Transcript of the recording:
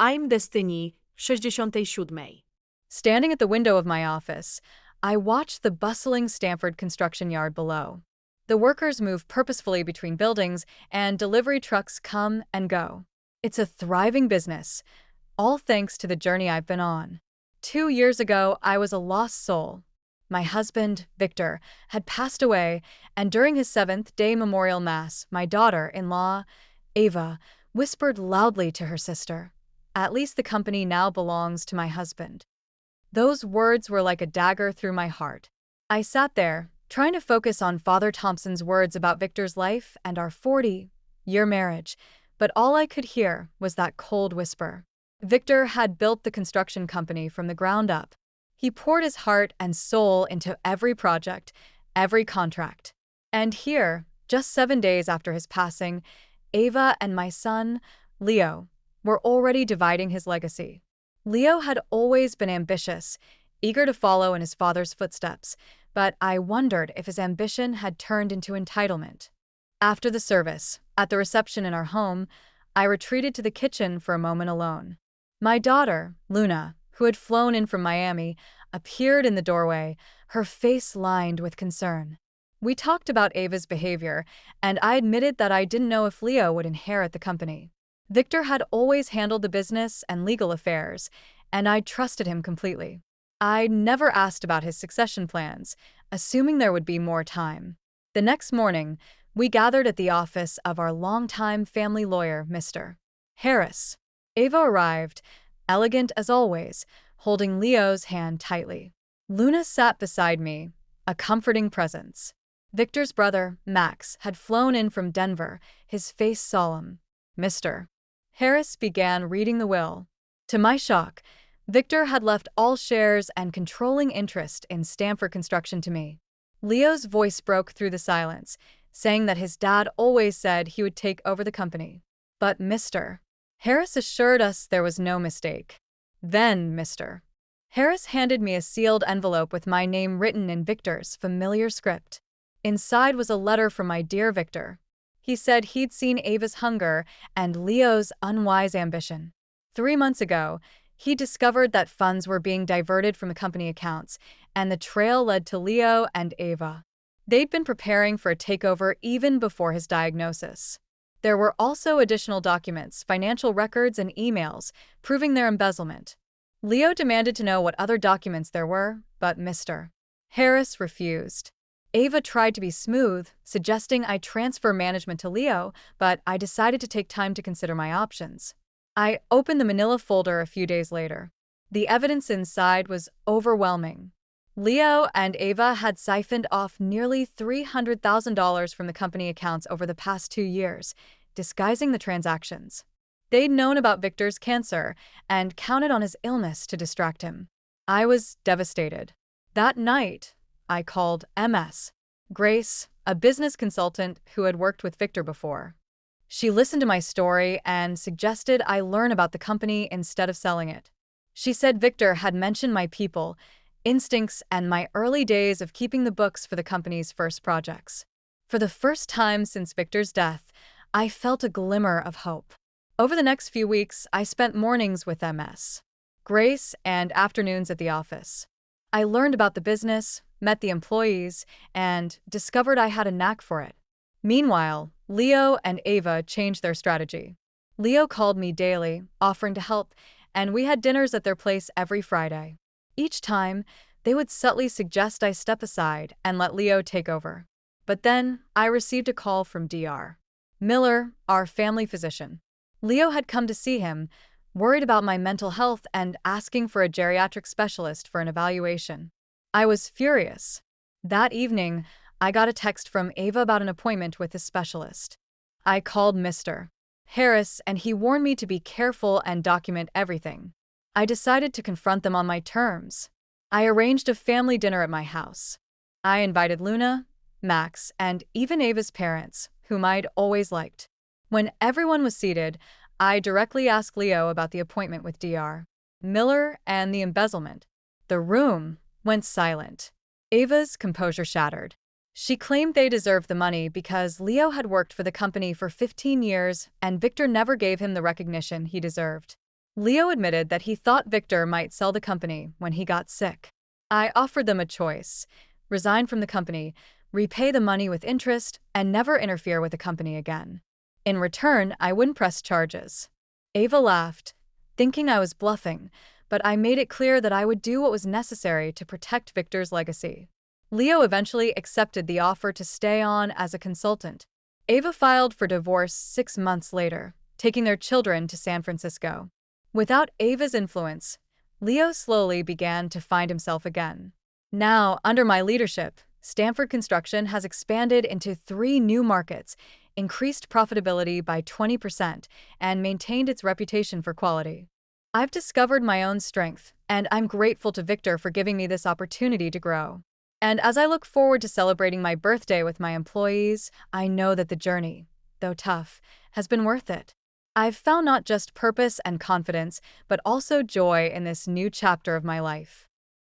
I'm Destiny 67. Standing at the window of my office, I watched the bustling Stanford construction yard below. The workers move purposefully between buildings, and delivery trucks come and go. It's a thriving business, all thanks to the journey I've been on. 2 years ago, I was a lost soul. My husband, Victor, had passed away, and during his seventh-day memorial mass, my daughter-in-law, Ava, whispered loudly to her sister, "At least the company now belongs to my husband." Those words were like a dagger through my heart. I sat there, trying to focus on Father Thompson's words about Victor's life and our 40-year marriage, but all I could hear was that cold whisper. Victor had built the construction company from the ground up. He poured his heart and soul into every project, every contract. And here, just 7 days after his passing, Ava and my son, Leo, were already dividing his legacy. Leo had always been ambitious, eager to follow in his father's footsteps, but I wondered if his ambition had turned into entitlement. After the service, at the reception in our home, I retreated to the kitchen for a moment alone. My daughter, Luna, who had flown in from Miami, appeared in the doorway, her face lined with concern. We talked about Ava's behavior, and I admitted that I didn't know if Leo would inherit the company. Victor had always handled the business and legal affairs, and I trusted him completely. I never asked about his succession plans, assuming there would be more time. The next morning, we gathered at the office of our longtime family lawyer, Mr. Harris. Ava arrived, elegant as always, holding Leo's hand tightly. Luna sat beside me, a comforting presence. Victor's brother, Max, had flown in from Denver, his face solemn. Mr. Harris began reading the will. To my shock, Victor had left all shares and controlling interest in Stanford Construction to me. Leo's voice broke through the silence, saying that his dad always said he would take over the company. But Mr. Harris assured us there was no mistake. Then Mr. Harris handed me a sealed envelope with my name written in Victor's familiar script. Inside was a letter from my dear Victor. He said he'd seen Ava's hunger and Leo's unwise ambition. 3 months ago, he discovered that funds were being diverted from the company accounts, and the trail led to Leo and Ava. They'd been preparing for a takeover even before his diagnosis. There were also additional documents, financial records, and emails proving their embezzlement. Leo demanded to know what other documents there were, but Mr. Harris refused. Ava tried to be smooth, suggesting I transfer management to Leo, but I decided to take time to consider my options. I opened the manila folder a few days later. The evidence inside was overwhelming. Leo and Ava had siphoned off nearly $300,000 from the company accounts over the past 2 years, disguising the transactions. They'd known about Victor's cancer and counted on his illness to distract him. I was devastated. That night, I called Ms. Grace, a business consultant who had worked with Victor before. She listened to my story and suggested I learn about the company instead of selling it. She said Victor had mentioned my people, instincts, and my early days of keeping the books for the company's first projects. For the first time since Victor's death, I felt a glimmer of hope. Over the next few weeks, I spent mornings with Ms. Grace and afternoons at the office. I learned about the business, met the employees, and discovered I had a knack for it. Meanwhile, Leo and Ava changed their strategy. Leo called me daily, offering to help, and we had dinners at their place every Friday. Each time, they would subtly suggest I step aside and let Leo take over. But then, I received a call from Dr. Miller, our family physician. Leo had come to see him, worried about my mental health and asking for a geriatric specialist for an evaluation. I was furious. That evening, I got a text from Ava about an appointment with a specialist. I called Mr. Harris, and he warned me to be careful and document everything. I decided to confront them on my terms. I arranged a family dinner at my house. I invited Luna, Max, and even Ava's parents, whom I'd always liked. When everyone was seated, I directly asked Leo about the appointment with Dr. Miller and the embezzlement. The room went silent. Ava's composure shattered. She claimed they deserved the money because Leo had worked for the company for 15 years and Victor never gave him the recognition he deserved. Leo admitted that he thought Victor might sell the company when he got sick. I offered them a choice: resign from the company, repay the money with interest, and never interfere with the company again. In return, I wouldn't press charges. Ava laughed, thinking I was bluffing, but I made it clear that I would do what was necessary to protect Victor's legacy. Leo eventually accepted the offer to stay on as a consultant. Ava filed for divorce 6 months later, taking their children to San Francisco. Without Ava's influence, Leo slowly began to find himself again. Now, under my leadership, Stanford Construction has expanded into 3 new markets, increased profitability by 20%, and maintained its reputation for quality. I've discovered my own strength, and I'm grateful to Victor for giving me this opportunity to grow. And as I look forward to celebrating my birthday with my employees, I know that the journey, though tough, has been worth it. I've found not just purpose and confidence, but also joy in this new chapter of my life.